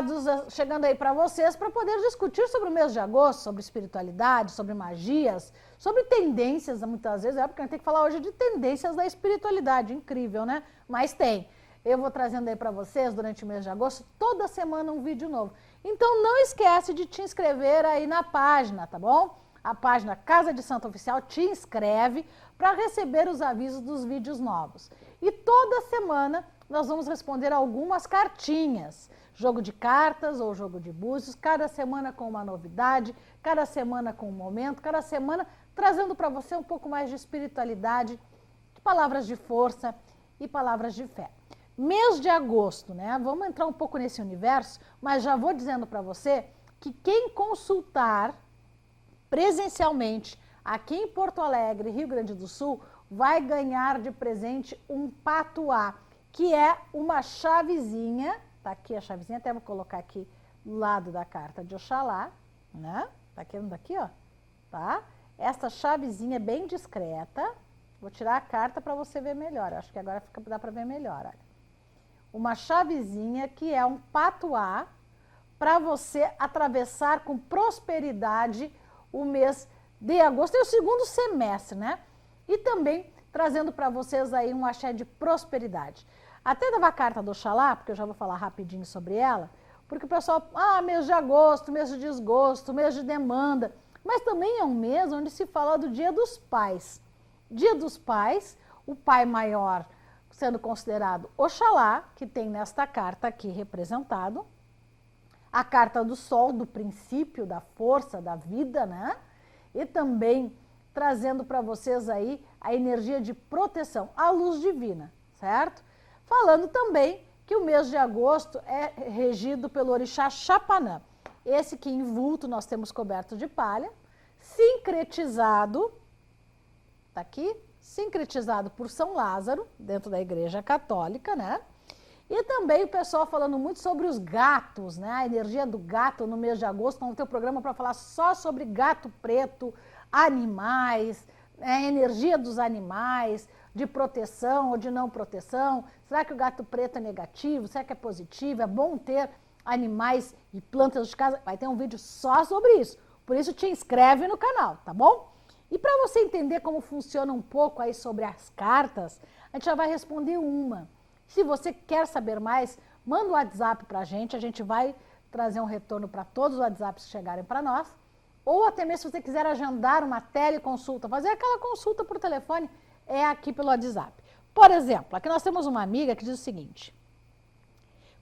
convidados chegando aí para vocês para poder discutir sobre o mês de agosto, sobre espiritualidade, sobre magias, sobre tendências, muitas vezes, porque a gente tem que falar hoje de tendências da espiritualidade, incrível, né? Mas tem. Eu vou trazendo aí para vocês, durante o mês de agosto, toda semana um vídeo novo. Então não esquece de te inscrever aí na página, tá bom? A página Casa de Santo Oficial, te inscreve para receber os avisos dos vídeos novos. E toda semana nós vamos responder algumas cartinhas. Jogo de cartas ou jogo de búzios, cada semana com uma novidade, cada semana com um momento, cada semana trazendo para você um pouco mais de espiritualidade, de palavras de força e palavras de fé. Mês de agosto, né? Vamos entrar um pouco nesse universo, mas já vou dizendo para você que quem consultar presencialmente aqui em Porto Alegre, Rio Grande do Sul, vai ganhar de presente um patuá, que é uma chavezinha, tá aqui a chavezinha, até vou colocar aqui do lado da carta de Oxalá, né? Tá querendo aqui, ó, tá? Essa chavezinha é bem discreta, vou tirar a carta para você ver melhor, acho que agora dá para ver melhor, olha. Uma chavezinha que é um patuá para você atravessar com prosperidade o mês de agosto e o segundo semestre, né? E também trazendo para vocês aí um axé de prosperidade. Até dava a carta do Oxalá, porque eu já vou falar rapidinho sobre ela, porque o pessoal, mês de agosto, mês de desgosto, mês de demanda, mas também é um mês onde se fala do Dia dos Pais. Dia dos Pais, o pai maior sendo considerado Oxalá, que tem nesta carta aqui representado, a carta do Sol, do princípio, da força, da vida, né? E também trazendo para vocês aí a energia de proteção, a luz divina, certo? Falando também que o mês de agosto é regido pelo orixá Chapanã. Esse que em vulto nós temos coberto de palha, sincretizado, tá aqui, sincretizado por São Lázaro, dentro da Igreja Católica, né? E também o pessoal falando muito sobre os gatos, né? A energia do gato no mês de agosto. Vamos ter um programa para falar só sobre gato preto, animais, energia dos animais, de proteção ou de não proteção. Será que o gato preto é negativo? Será que é positivo? É bom ter animais e plantas de casa? Vai ter um vídeo só sobre isso. Por isso te inscreve no canal, tá bom? E para você entender como funciona um pouco aí sobre as cartas, a gente já vai responder uma. Se você quer saber mais, manda um WhatsApp para a gente vai trazer um retorno para todos os WhatsApps que chegarem para nós, ou até mesmo se você quiser agendar uma teleconsulta, fazer aquela consulta por telefone, é aqui pelo WhatsApp. Por exemplo, aqui nós temos uma amiga que diz o seguinte: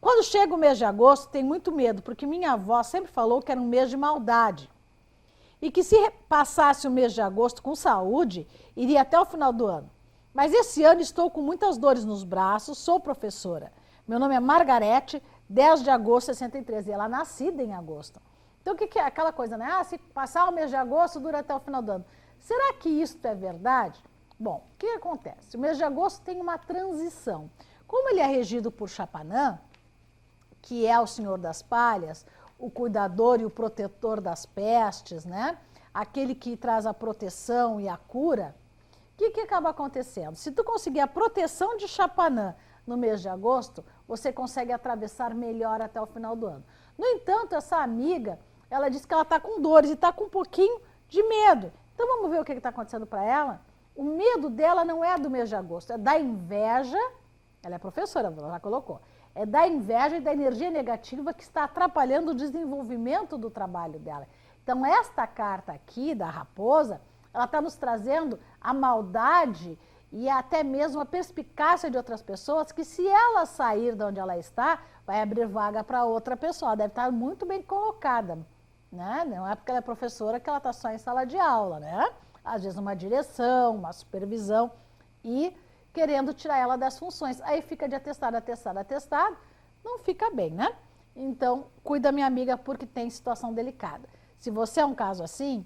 quando chega o mês de agosto, tem muito medo, porque minha avó sempre falou que era um mês de maldade. E que se passasse o mês de agosto com saúde, iria até o final do ano. Mas esse ano estou com muitas dores nos braços, sou professora. Meu nome é Margarete, 10 de agosto de 63, e ela é nascida em agosto. Então o que é aquela coisa, né? Se passar o mês de agosto, dura até o final do ano. Será que isso é verdade? Bom, o que acontece? O mês de agosto tem uma transição. Como ele é regido por Chapanã, que é o senhor das palhas, o cuidador e o protetor das pestes, né? Aquele que traz a proteção e a cura, o que acaba acontecendo? Se tu conseguir a proteção de Chapanã no mês de agosto, você consegue atravessar melhor até o final do ano. No entanto, essa amiga, ela disse que ela está com dores e está com um pouquinho de medo. Então vamos ver o que está acontecendo para ela? O medo dela não é do mês de agosto, é da inveja, ela é professora, ela já colocou, é da inveja e da energia negativa que está atrapalhando o desenvolvimento do trabalho dela. Então esta carta aqui da raposa, ela está nos trazendo a maldade e até mesmo a perspicácia de outras pessoas que, se ela sair de onde ela está, vai abrir vaga para outra pessoa. Ela deve estar muito bem colocada, né? Não é porque ela é professora que ela está só em sala de aula, né? Às vezes uma direção, uma supervisão e querendo tirar ela das funções. Aí fica de atestado, não fica bem, né? Então, cuida, minha amiga, porque tem situação delicada. Se você é um caso assim,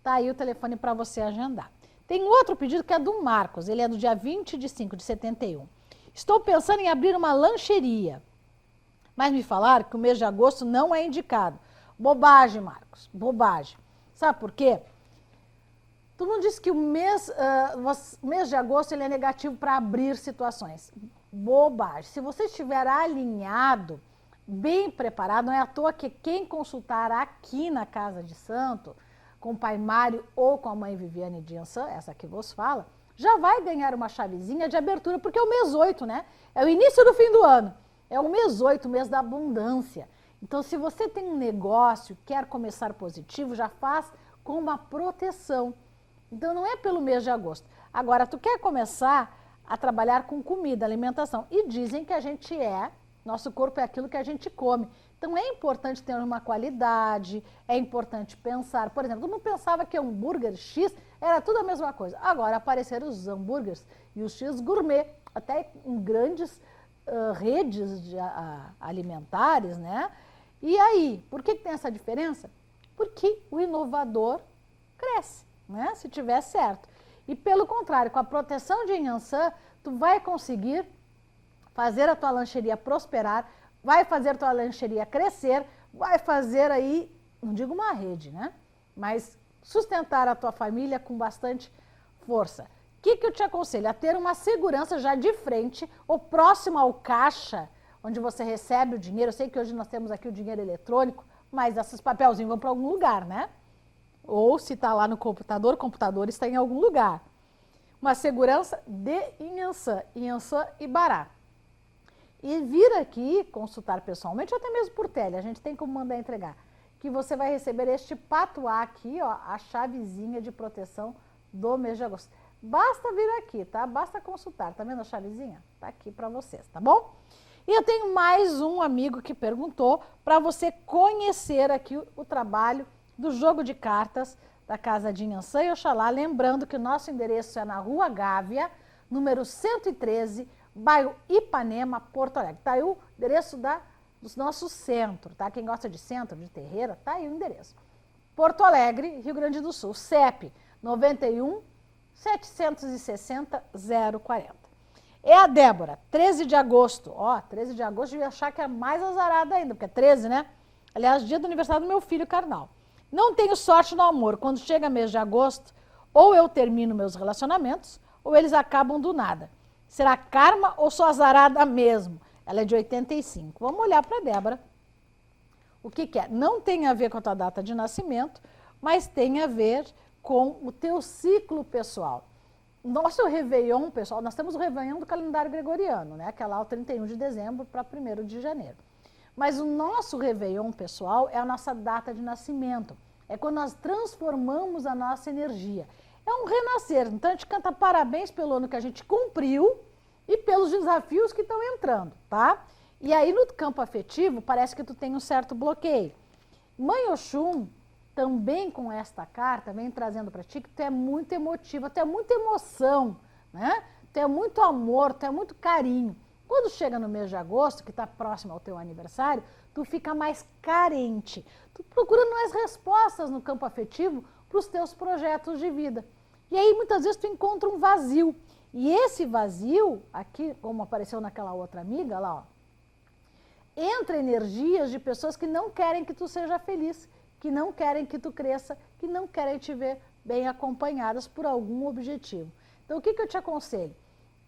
tá aí o telefone para você agendar. Tem outro pedido que é do Marcos, ele é do dia 20 de 5 de 71. Estou pensando em abrir uma lancheria, mas me falaram que o mês de agosto não é indicado. Bobagem, Marcos, bobagem. Sabe por quê? Todo mundo diz que o mês de agosto ele é negativo para abrir situações. Bobagem. Se você estiver alinhado bem preparado. Não é à toa que quem consultar aqui na Casa de Santo, com o Pai Mário ou com a Mãe Viviane de Iansã, essa que vos fala, já vai ganhar uma chavezinha de abertura, porque é o mês 8, né? É o início do fim do ano. É o mês 8, o mês da abundância. Então, se você tem um negócio, quer começar positivo, já faz com uma proteção. Então, não é pelo mês de agosto. Agora, tu quer começar a trabalhar com comida, alimentação. E dizem que a gente nosso corpo é aquilo que a gente come. Então, é importante ter uma qualidade, é importante pensar. Por exemplo, todo mundo pensava que hambúrguer X era tudo a mesma coisa. Agora, apareceram os hambúrgueres e os X gourmet, até em grandes redes alimentares, né? E aí, por que tem essa diferença? Porque o inovador cresce, né? Se tiver certo. E pelo contrário, com a proteção de Iansã, tu vai conseguir fazer a tua lancheria prosperar, vai fazer a tua lancheria crescer, vai fazer aí, não digo uma rede, né? Mas sustentar a tua família com bastante força. O que eu te aconselho? A ter uma segurança já de frente, ou próximo ao caixa, onde você recebe o dinheiro. Eu sei que hoje nós temos aqui o dinheiro eletrônico, mas esses papelzinhos vão para algum lugar, né? Ou se está lá no computador, o computador está em algum lugar. Uma segurança de Iansã, Iansã e Bará. E vir aqui consultar pessoalmente, ou até mesmo por tele, a gente tem como mandar entregar, que você vai receber este patuá aqui, ó, a chavezinha de proteção do mês de agosto. Basta vir aqui, tá? Basta consultar. Tá vendo a chavezinha? Tá aqui para vocês, tá bom? E eu tenho mais um amigo que perguntou para você conhecer aqui o trabalho do jogo de cartas da Casa de Iansã e Oxalá. Lembrando que o nosso endereço é na Rua Gávea, número 113, bairro Ipanema, Porto Alegre. Tá aí o endereço do nosso centro, tá? Quem gosta de centro, de terreira, tá aí o endereço. Porto Alegre, Rio Grande do Sul, CEP 91 760 040. É a Débora, 13 de agosto. Ó, 13 de agosto eu ia achar que é mais azarada ainda, porque é 13, né? Aliás, dia do aniversário do meu filho carnal. Não tenho sorte no amor. Quando chega mês de agosto, ou eu termino meus relacionamentos, ou eles acabam do nada. Será karma ou sou azarada mesmo? Ela é de 85. Vamos olhar para a Débora. O que é? Não tem a ver com a tua data de nascimento, mas tem a ver com o teu ciclo pessoal. Nosso Réveillon, pessoal, nós temos o Réveillon do calendário gregoriano, né? Que é lá o 31 de dezembro para 1º de janeiro. Mas o nosso Réveillon, pessoal, é a nossa data de nascimento. É quando nós transformamos a nossa energia. É um renascer. Então, a gente canta parabéns pelo ano que a gente cumpriu e pelos desafios que estão entrando, tá? E aí, no campo afetivo, parece que tu tem um certo bloqueio. Mãe Oxum, também com esta carta, vem trazendo para ti que tu é muito emotiva, tu é muita emoção, né? Tu é muito amor, tu é muito carinho. Quando chega no mês de agosto, que está próximo ao teu aniversário, tu fica mais carente. Tu procura mais respostas no campo afetivo para os teus projetos de vida. E aí, muitas vezes, tu encontra um vazio. E esse vazio, aqui, como apareceu naquela outra amiga, lá, ó, entra energias de pessoas que não querem que tu seja feliz, que não querem que tu cresça, que não querem te ver bem acompanhadas por algum objetivo. Então, o que eu te aconselho?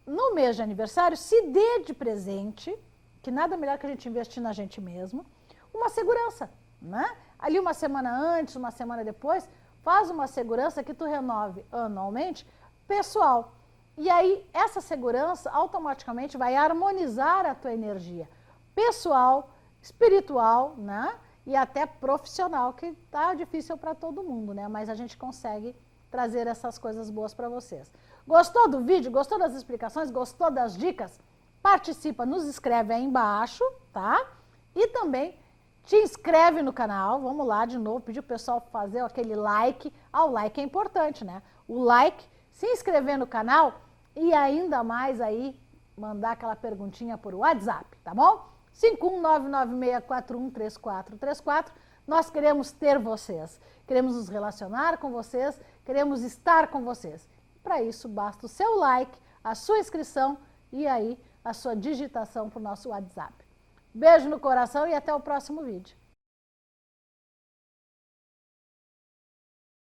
No mês de aniversário, se dê de presente, que nada melhor que a gente investir na gente mesmo, uma segurança, né? Ali uma semana antes, uma semana depois, faz uma segurança que tu renove anualmente, pessoal. E aí, essa segurança automaticamente vai harmonizar a tua energia pessoal, espiritual, né? E até profissional, que tá difícil para todo mundo, né? Mas a gente consegue trazer essas coisas boas para vocês. Gostou do vídeo? Gostou das explicações? Gostou das dicas? Participa, nos escreve aí embaixo, tá? E também te inscreve no canal. Vamos lá de novo, pedir o pessoal fazer aquele like. Ah, o like é importante, né? O like, se inscrever no canal e ainda mais aí mandar aquela perguntinha por WhatsApp, tá bom? 51996413434. Nós queremos ter vocês, queremos nos relacionar com vocês, queremos estar com vocês. Para isso, basta o seu like, a sua inscrição e aí a sua digitação para o nosso WhatsApp. Beijo no coração e até o próximo vídeo.